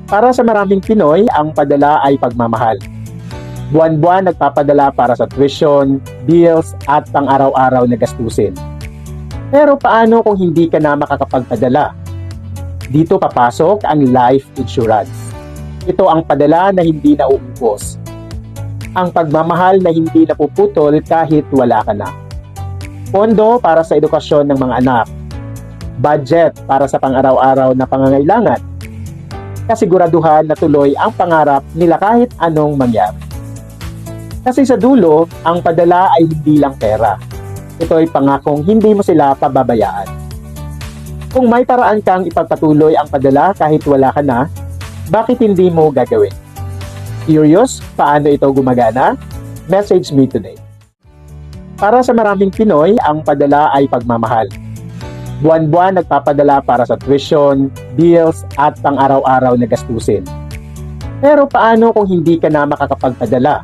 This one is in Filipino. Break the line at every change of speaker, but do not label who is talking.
Para sa maraming Pinoy, ang padala ay pagmamahal. Buwan-buwan nagpapadala para sa tuition, bills at pang-araw-araw na gastusin. Pero paano kung hindi ka na makakapagpadala? Dito papasok ang life insurance. Ito ang padala na hindi nauubos. Ang pagmamahal na hindi napuputol kahit wala ka na. Pondo para sa edukasyon ng mga anak. Budget para sa pang-araw-araw na pangangailangan. Kasiguraduhan na tuloy ang pangarap nila kahit anong mangyari. Kasi sa dulo, ang padala ay hindi lang pera. Ito ay pangakong hindi mo sila pababayaan. Kung may paraan kang ipagpatuloy ang padala kahit wala ka na, bakit hindi mo gagawin? Curious paano ito gumagana? Message me today. Para sa maraming Pinoy, ang padala ay pagmamahal. Buwan-buwan nagpapadala para sa tuition, bills at pang-araw-araw na gastusin. Pero paano kung hindi ka na makakapagpadala?